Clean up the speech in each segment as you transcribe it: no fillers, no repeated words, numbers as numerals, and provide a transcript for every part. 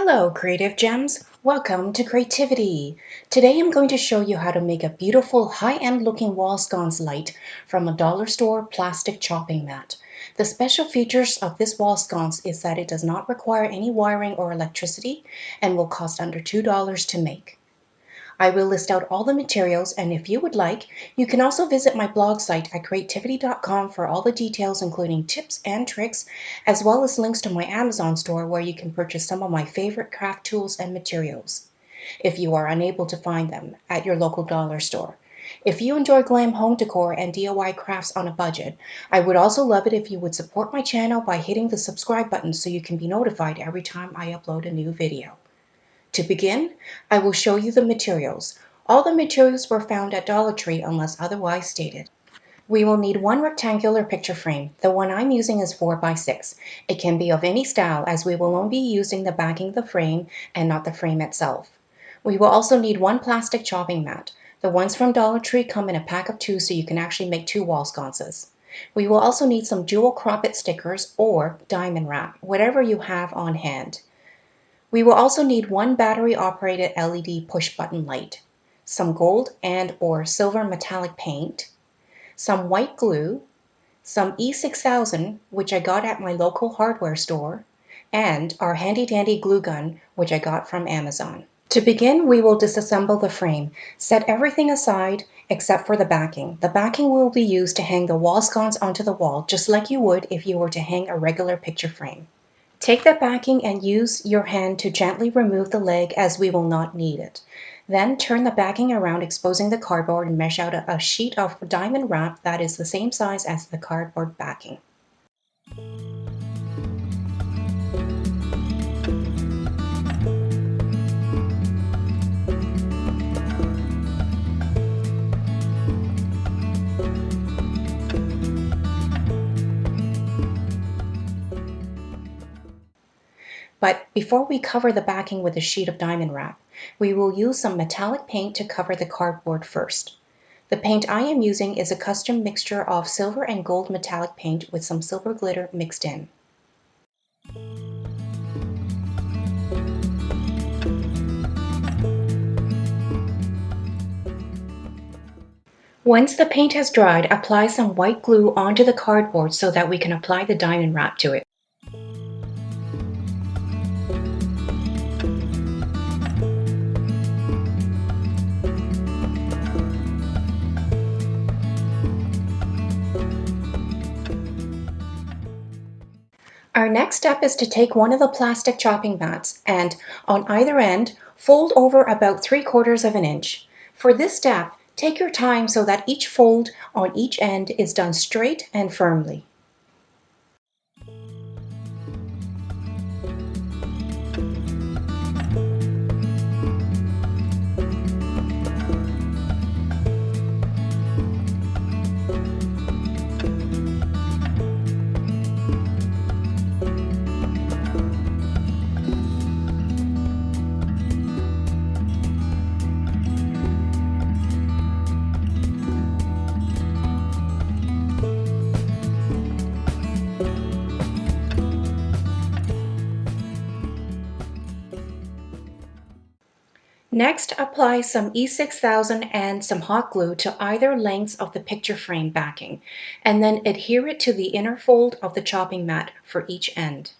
Hello, creative gems. Welcome to Creativity. Today I'm going to show you how to make a beautiful high-end looking wall sconce light from a dollar store plastic chopping mat. The special features of this wall sconce is that it does not require any wiring or electricity and will cost under $2 to make. I will list out all the materials, and if you would like, you can also visit my blog site at creativdiy.com for all the details, including tips and tricks, as well as links to my Amazon store where you can purchase some of my favorite craft tools and materials if you are unable to find them at your local dollar store. If you enjoy glam home decor and DIY crafts on a budget, I would also love it if you would support my channel by hitting the subscribe button so you can be notified every time I upload a new video. To begin, I will show you the materials. All the materials were found at Dollar Tree unless otherwise stated. We will need one rectangular picture frame. The one I'm using is 4x6. It can be of any style as we will only be using the backing of the frame and not the frame itself. We will also need one plastic chopping mat. The ones from Dollar Tree come in a pack of 2 so you can actually make 2 wall sconces. We will also need some jewel crop it stickers or diamond wrap, whatever you have on hand. We will also need one battery-operated LED push-button light, some gold and/or silver metallic paint, some white glue, some E6000, which I got at my local hardware store, and our handy-dandy glue gun, which I got from Amazon. To begin, we will disassemble the frame. Set everything aside except for the backing. The backing will be used to hang the wall sconce onto the wall, just like you would if you were to hang a regular picture frame. Take the backing and use your hand to gently remove the leg as we will not need it. Then turn the backing around, exposing the cardboard, and mesh out a sheet of diamond wrap that is the same size as the cardboard backing. But before we cover the backing with a sheet of diamond wrap, we will use some metallic paint to cover the cardboard first. The paint I am using is a custom mixture of silver and gold metallic paint with some silver glitter mixed in. Once the paint has dried, apply some white glue onto the cardboard so that we can apply the diamond wrap to it. Our next step is to take one of the plastic chopping mats and, on either end, fold over about 3/4 of an inch. For this step, take your time so that each fold on each end is done straight and firmly. Next, apply some E6000 and some hot glue to either lengths of the picture frame backing, and then adhere it to the inner fold of the chopping mat for each end.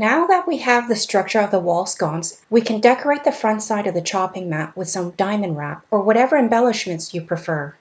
Now that we have the structure of the wall sconce, we can decorate the front side of the chopping mat with some diamond wrap or whatever embellishments you prefer.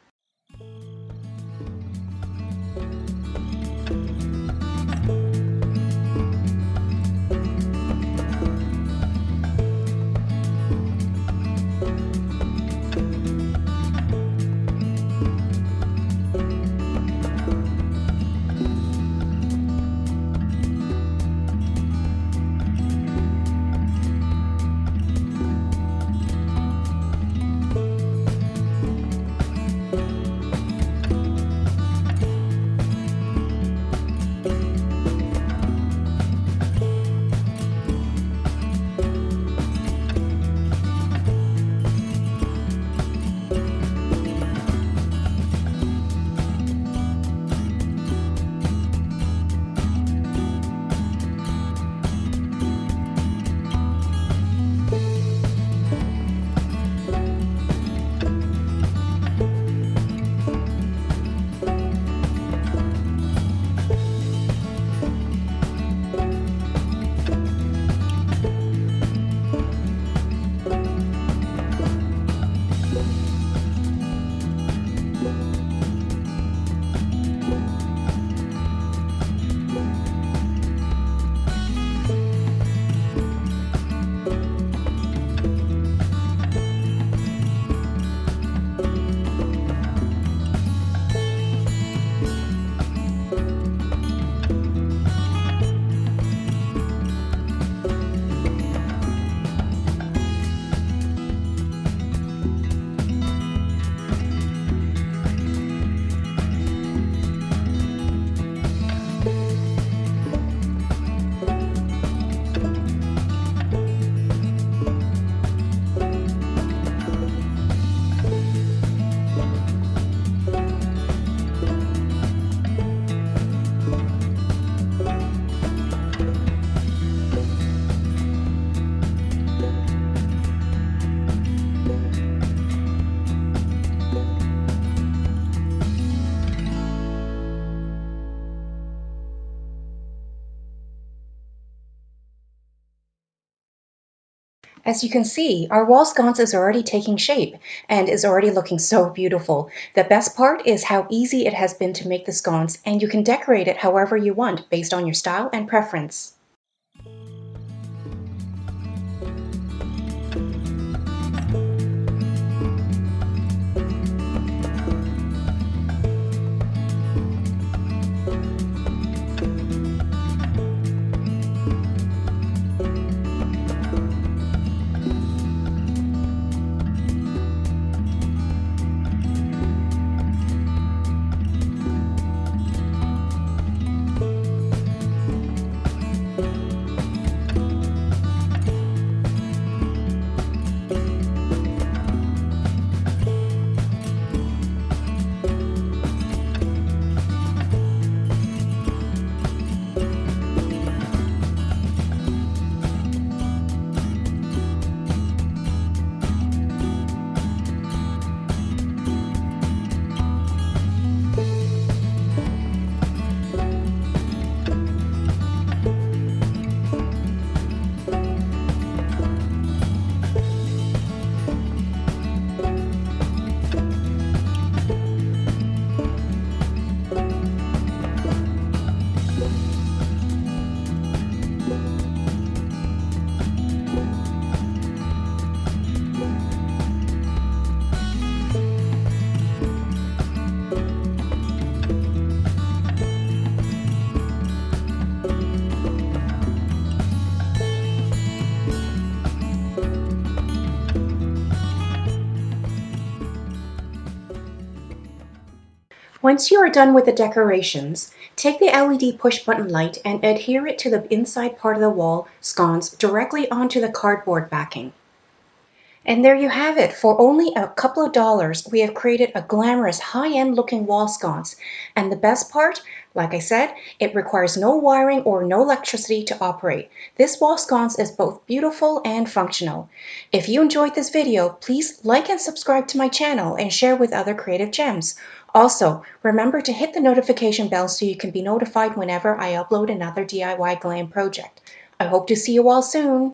As you can see, our wall sconce is already taking shape and is already looking so beautiful. The best part is how easy it has been to make the sconce, and you can decorate it however you want based on your style and preference. Once you are done with the decorations, take the LED push button light and adhere it to the inside part of the wall sconce directly onto the cardboard backing. And there you have it. For only a couple of dollars, we have created a glamorous, high-end looking wall sconce. And the best part, like I said, it requires no wiring or no electricity to operate. This wall sconce is both beautiful and functional. If you enjoyed this video, please like and subscribe to my channel and share with other creative gems. Also, remember to hit the notification bell so you can be notified whenever I upload another DIY glam project. I hope to see you all soon.